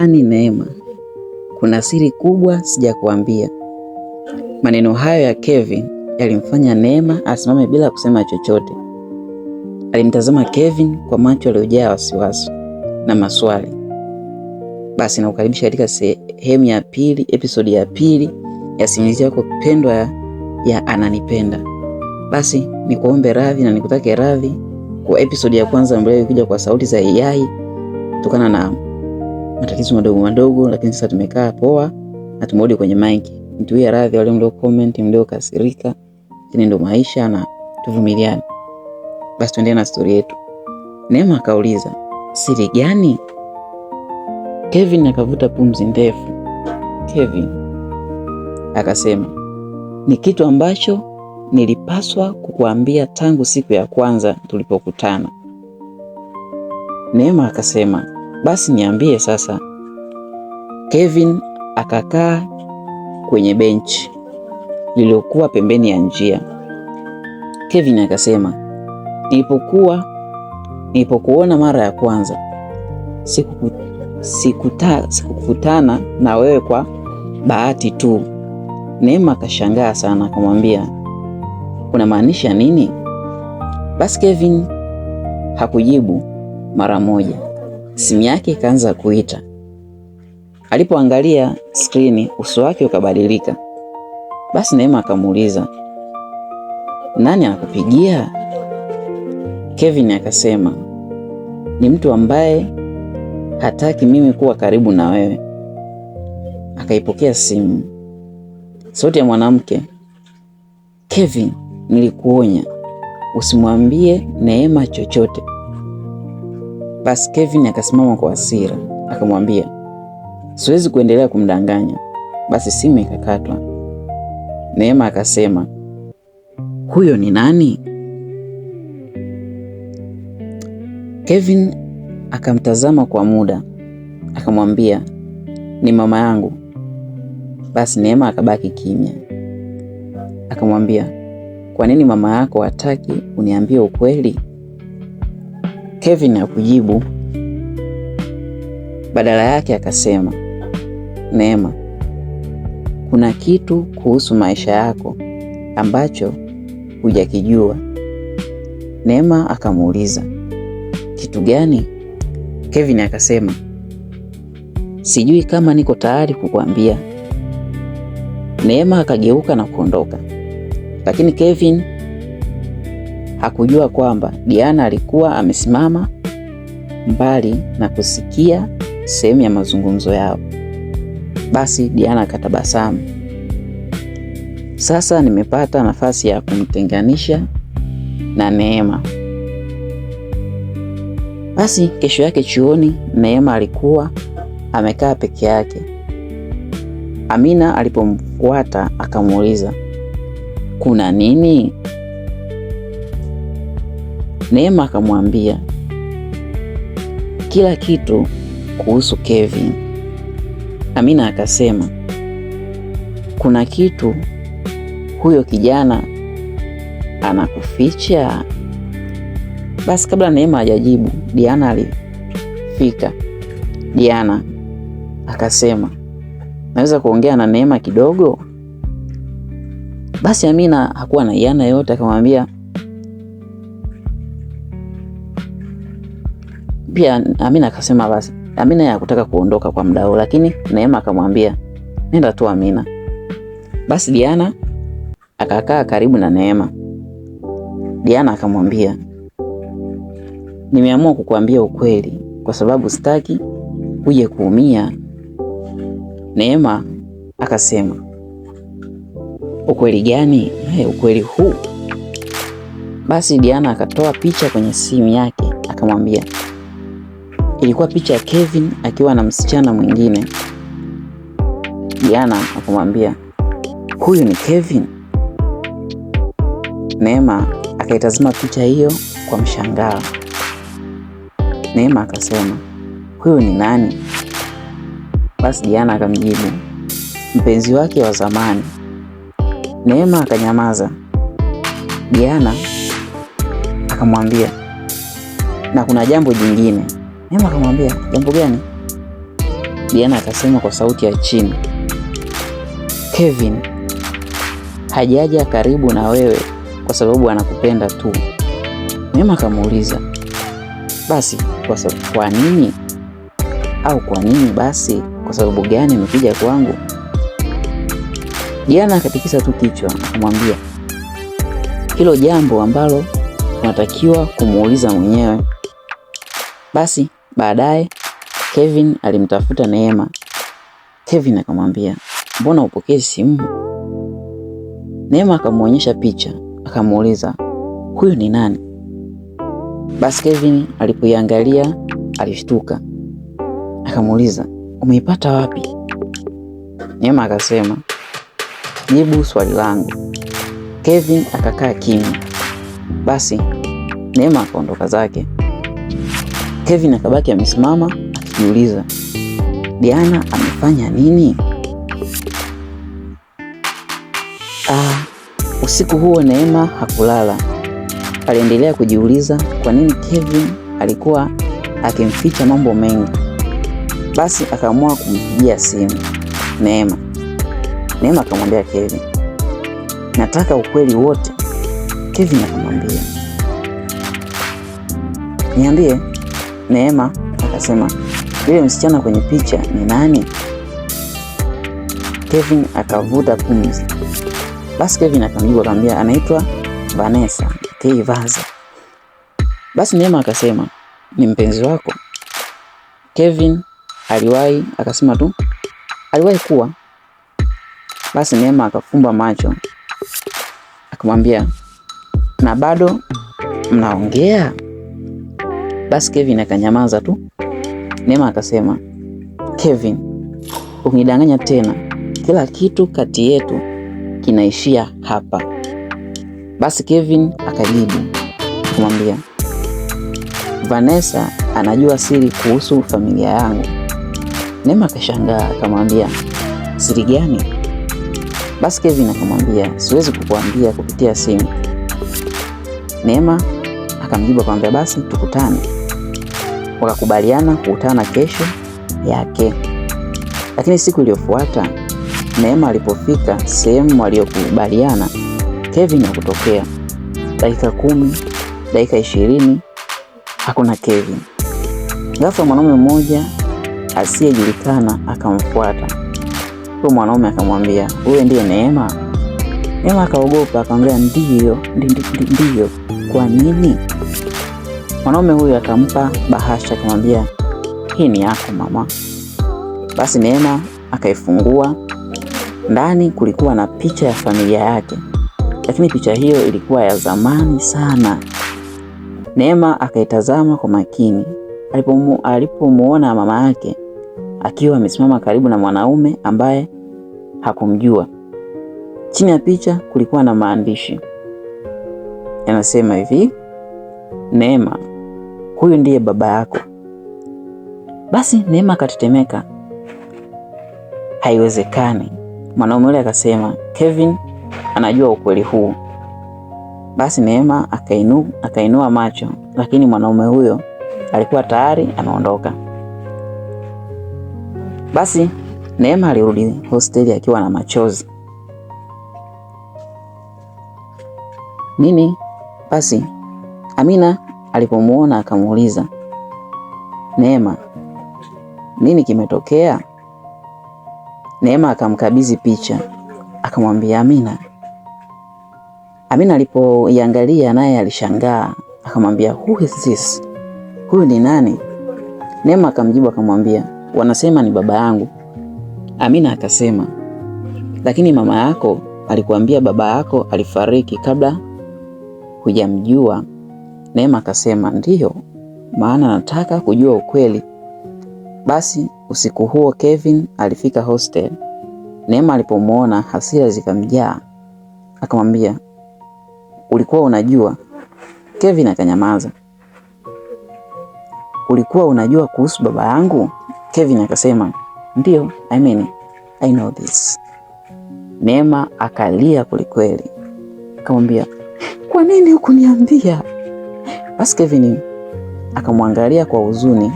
Ani Neema, kuna siri kubwa sijakuambia. Maneno hayo ya Kevin yalimfanya Neema asimame bila kusema chochote. Alimtazama Kevin kwa macho yaliyojaa wasiwasi na maswali. Basi nakukaribisha katika sehemu ya pili, episodi ya pili ya simulizi yako pendwa ya Ananipenda. Basi nikuombe radhi na nikutake radhi kwa episodi ya kwanza ambayo ilikuja kwa sauti za AI kutokana na matatizo madogo, lakini sasa tumekaa poa na tumerudi kwenye mic. Nituwie radhi wale mlio comment, mlio kasirika, lakini ndo maisha na tuvumiliane. Basi tuendelee na story yetu. Neema akauliza, siri gani? Kevin akavuta pumzi ndefu. Kevin akasema, ni kitu ambacho nilipaswa kukuambia tangu siku ya kwanza tulipokutana. Neema akasema, basi niambie sasa. Kevin akakaa kwenye benchi lililokuwa pembeni ya njia. Kevin akasema, nilipokuona mara ya kwanza sikukutana na wewe kwa bahati tu. Neema akashangaa sana, akamwambia, kuna maanisha nini? Basi Kevin hakujibu mara moja. Simu yake ikaanza kuita. Alipoangalia skrini, uso wake ukabadilika. Basi Neema akamuuliza, nani anakupigia? Kevin akasema, ni mtu ambaye hataki mimi kuwa karibu na wewe. Akaipokea simu. Sauti ya mwanamke, Kevin, nilikuonya usimwambie Neema chochote. Basi Kevin akasimama kwa hasira, akamwambia, siwezi kuendelea kumdanganya. Basi simu ikakatwa. Neema akasema, huyo ni nani? Kevin akamtazama kwa muda, akamwambia, ni mama yangu. Basi Neema akabaki kimya. Akamwambia, kwa nini mama yako hataki uniambie ukweli? Kevin hakujibu. Badala yake akasema, Neema, kuna kitu kuhusu maisha yako ambacho hujakijua. Neema akamuuliza, kitu gani? Kevin akasema, sijui kama niko tayari kukuambia. Neema akageuka na kuondoka. Lakini Kevin hakujua kwamba Diana alikuwa amesimama mbali na kusikia sehemu ya mazungumzo yao. Basi Diana akatabasamu. Sasa nimepata nafasi ya kumtenganisha na Neema. Basi kesho yake chuoni, Neema alikuwa amekaa peke yake. Amina alipomfuata akamuuliza, kuna nini? Neema akamwambia kila kitu kuhusu Kevin. Amina akasema, kuna kitu huyo kijana anakuficha? Basi kabla Neema hajajibu, Diana alifika. Diana akasema, naweza kuongea na Neema kidogo? Basi Amina hakuwa na iana yote, akamwambia pia. Amina akasema basi. Amina hakutaka kuondoka kwa muda huo, lakini Neema akamwambia, nenda tu Amina. Basi Diana akakaa karibu na Neema. Diana akamwambia, nimeamua kukuambia ukweli kwa sababu sitaki uje kuumia. Neema akasema, ukweli gani? Ukweli huu? Basi Diana akatoa picha kwenye simu yake, akamwambia, ilikuwa picha ya Kevin akiwa na msichana mwingine. Diana akamwambia, huyu ni Kevin? Neema akaitazama picha hiyo kwa mshangao. Neema akasema, huyu ni nani? Basi Diana akamjibu, mpenzi wake wa zamani. Neema akanyamaza. Diana akamwambia, na kuna jambo jingine. Neema akamwambia, jambo gani? Diana akasema kwa sauti ya chini, Kevin hajaja karibu na wewe kwa sababu anakupenda tu. Neema akamuuliza, basi kwa nini? Au kwa nini basi? Kwa sababu gani amekuja kwangu? Diana akatikisa tu kichwa akamwambia, hilo jambo ambalo unatakiwa kumuuliza mwenyewe. Basi baadaye Kevin alimtafuta Neema. Kevin akamwambia, mbona upokee simu? Neema akamuonyesha picha, akamuuliza, huyu ni nani? Basi Kevin alipoiangalia alishtuka. Akamuuliza, umeipata wapi? Neema akasema, jibu swali langu. Kevin akakaa kimya. Basi Neema akaondoka zake. Kevin akabaki amesimama akijiuliza, Diana amefanya nini? Usiku huo Neema hakulala. Aliendelea kujiuliza kwa nini Kevin alikuwa akimficha mambo mengi. Basi akaamua kumpigia simu Neema. Neema akamwambia Kevin, nataka ukweli wote. Kevin akamwambia, niambie. Neema akasema, yule msichana kwenye picha ni nani? Kevin akavuta pumzi. Basi Kevin akamjibu akamwambia, anaitwa Vanessa Vaza. Basi Neema akasema, ni mpenzi wako? Kevin akasema tu aliwahi kuwa. Basi Neema akafumba macho akamwambia, na bado mnaongea? Basi Kevin akanyamaza tu. Neema akasema, Kevin, unidanganya tena, kila kitu kati yetu kinaishia hapa. Basi Kevin akajibu akamwambia, Vanessa anajua siri kuhusu familia yangu. Neema akashangaa akamwambia, siri gani? Basi Kevin akamwambia, siwezi kukuambia kupitia simu. Neema akamjibu akamwambia, basi tukutane. Wakakubaliana kukutana kesho yake. Lakini siku iliyofuata Neema alipofika sehemu waliyokubaliana, Kevin hakutokea. Dakika 10, dakika 20, hakuna Kevin. Ghafla mwanaume mmoja asiyejulikana akamfuata. Huyo mwanaume akamwambia, wewe ndiye Neema? Neema akaogopa akamwambia, ndiyo. Kwa nini? Mwanaume huyo akampa bahasha akamwambia, hii ni yako mama. Basi Neema akaifungua. Ndani kulikuwa na picha ya familia yake, lakini picha hiyo ilikuwa ya zamani sana. Neema akaitazama kwa makini. Alipomuona mama yake akiwa amesimama karibu na mwanaume ambaye hakumjua. Chini ya picha kulikuwa na maandishi yanasema hivi, Neema, huyu ndiye baba yako. Basi Neema akatetemeka. Haiwezekani. Mwanaume yule akasema, Kevin anajua ukweli huu. Basi Neema akainua macho, lakini mwanaume huyo alikuwa tayari ameondoka. Basi Neema alirudi hosteli akiwa na machozi. Nini? Basi Amina alipomuona akamuuliza, Neema, nini kimetokea? Neema akamkabidhi picha akamwambia Amina. Amina alipoiangalia naye alishangaa akamwambia, who is this? Huyu ni nani? Neema akamjibu akamwambia, wanasema ni baba yangu. Amina akasema, lakini mama yako alikuambia baba yako alifariki kabla hujamjua. Neema akasema, ndiyo, maana nataka kujua ukweli. Basi usiku huo Kevin alifika hostel. Neema alipomuona hasira zikamjaa. Akamwambia, ulikuwa unajua? Kevin akanyamaza. Ulikuwa unajua kuhusu baba yangu? Kevin akasema, ndio, I know this. Neema akalia kwelikweli. Akamwambia, kwa nini hukuniambia? Basi Kevin akamwangalia kwa huzuni.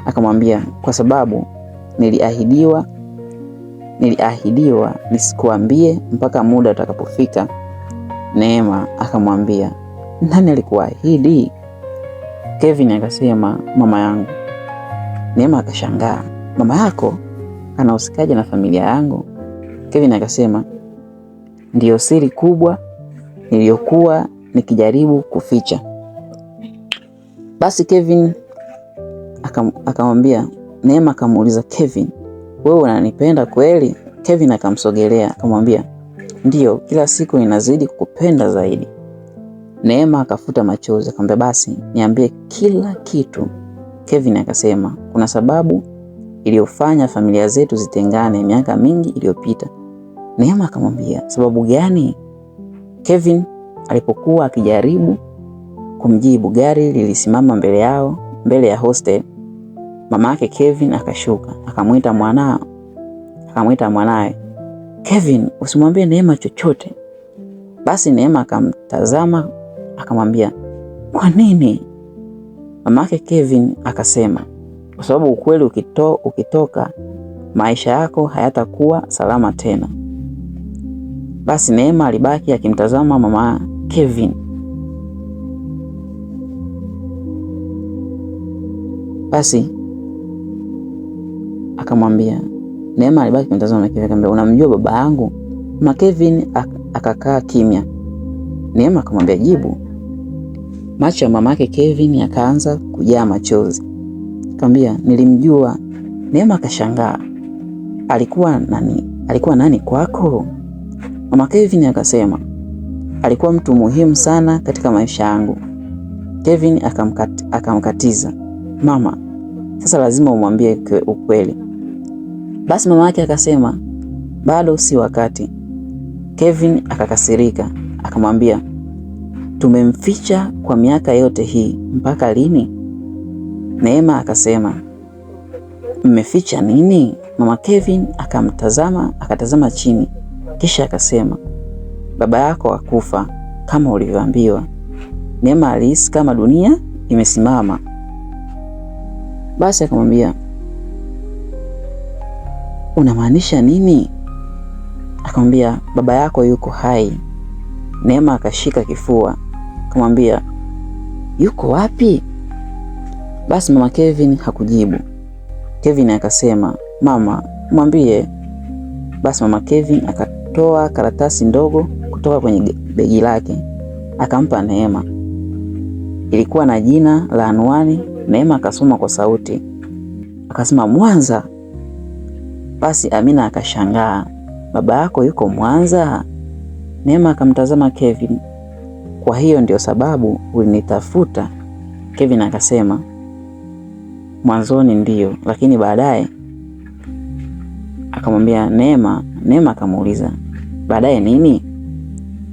Akamwambia, kwa sababu niliahidiwa nisikuambie mpaka muda utakapofika. Neema akamwambia, nani alikuahidi? Kevin akasema, mama yangu. Neema akashangaa, mama yako anahusikaje na familia yangu? Kevin akasema, ndiyo siri kubwa niliyokuwa nikijaribu kuficha. Basi Kevin akamwambia, Neema akamuuliza, Kevin, wewe unanipenda kweli? Kevin akamsogelea akamwambia, ndiyo, kila siku ninazidi kukupenda zaidi. Neema akafuta machozi akamwambia, basi niambie kila kitu. Kevin akasema, kuna sababu iliyofanya familia zetu zitengane miaka mingi iliyopita. Neema akamwambia, sababu gani? Kevin alipokuwa akijaribu kumjibu, gari lilisimama mbele ya hostel. Mama yake Kevin akashuka, akamwita mwanae, Kevin, usimwambie Neema chochote. Basi Neema akamtazama akamwambia, kwa nini? Mama yake Kevin akasema, kwa sababu ukweli ukitoka maisha yako hayatakuwa salama tena. Basi Neema alibaki akimtazama mama Kevin. Basi akamwambia, Neema alibaki akimtazama mama Kevin akamwambia, unamjua baba yangu? Mama Kevin akakaa kimya. Neema akamwambia, jibu. Macho ya mama yake Kevin yakaanza kujaa machozi. Akamwambia, nilimjua. Neema akashangaa, alikuwa nani kwako? Mama Kevin akasema, alikuwa mtu muhimu sana katika maisha yangu. Kevin akamkatiza, mama, sasa lazima umwambie ukweli. Basi mama yake akasema, bado si wakati. Kevin akakasirika akamwambia, tumemficha kwa miaka yote hii, mpaka lini? Neema akasema, mmeficha nini? Mama Kevin akatazama chini, kisha akasema, baba yako hakufa kama ulivyoambiwa. Neema alihisi kama dunia imesimama. Basi akamwambia, unamaanisha nini? Akamwambia, baba yako yuko hai. Neema akashika kifua akamwambia, yuko wapi? Basi mama Kevin hakujibu. Kevin akasema, mama, mwambie. Basi mama Kevin akatoa karatasi ndogo kutoka kwenye begi lake akampa Neema. Ilikuwa na jina la anwani. Neema akasoma kwa sauti akasema, Mwanza. Basi Amina akashangaa, baba yako yuko Mwanza? Neema akamtazama Kevin, kwa hiyo ndio sababu ulinitafuta? Kevin akasema, mwanzoni ndiyo, lakini baadaye. Akamwambia Neema. Neema akamuuliza, baadaye nini?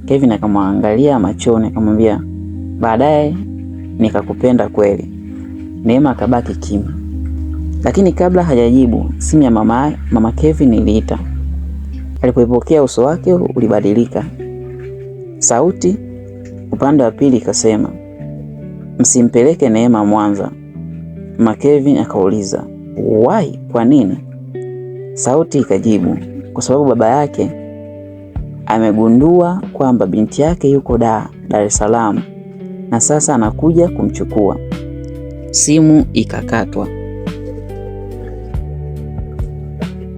Kevin akamwangalia machoni akamwambia, baadaye nikakupenda kweli. Neema akabaki kimya. Lakini kabla hajajibu, simu ya mama Kevin iliita. Alipoipokea uso wake ulibadilika. Sauti upande wa pili ikasema, msimpeleke Neema Mwanza. Mama Kevin akauliza, why? Kwa nini? Sauti ikajibu, kwa sababu baba yake amegundua kwamba binti yake yuko Dar es Salaam na sasa anakuja kumchukua. Simu ikakatwa.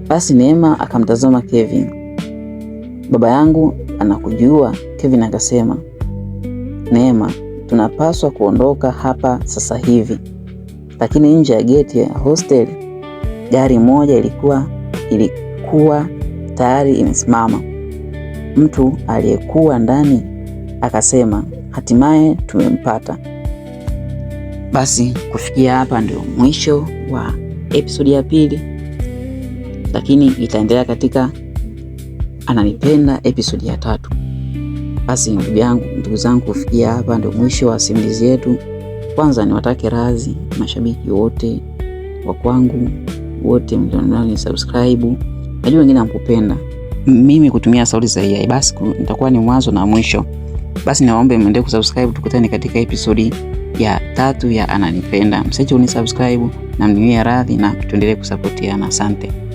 Basi Neema akamtazama Kevin. Baba yangu anakujua? Kevin akasema, Neema, tunapaswa kuondoka hapa sasa hivi. Lakini nje ya geti ya hostel gari moja ilikuwa tayari imesimama. Mtu aliyekuwa ndani akasema, hatimaye tumempata. Basi kufikia hapa ndio mwisho wa episodi ya pili, lakini itaendelea katika Ananipenda episodi ya 3. Basi ndugu zangu, kufikia hapa ndio mwisho wa simulizi yetu. Kwanza niwatake radhi mashabiki wote wa kwangu, wote mlionani subscribe. Najua wengine hamkupenda mimi kutumia sauti za AI, basi nitakuwa ni mwanzo na mwisho. Basi naomba muendelee kusubscribe, tukutane katika episodi ya 3 ya Ananipenda. Msiache unisubscribe na mniwie radhi na tuendelee kusapotiana. Asante.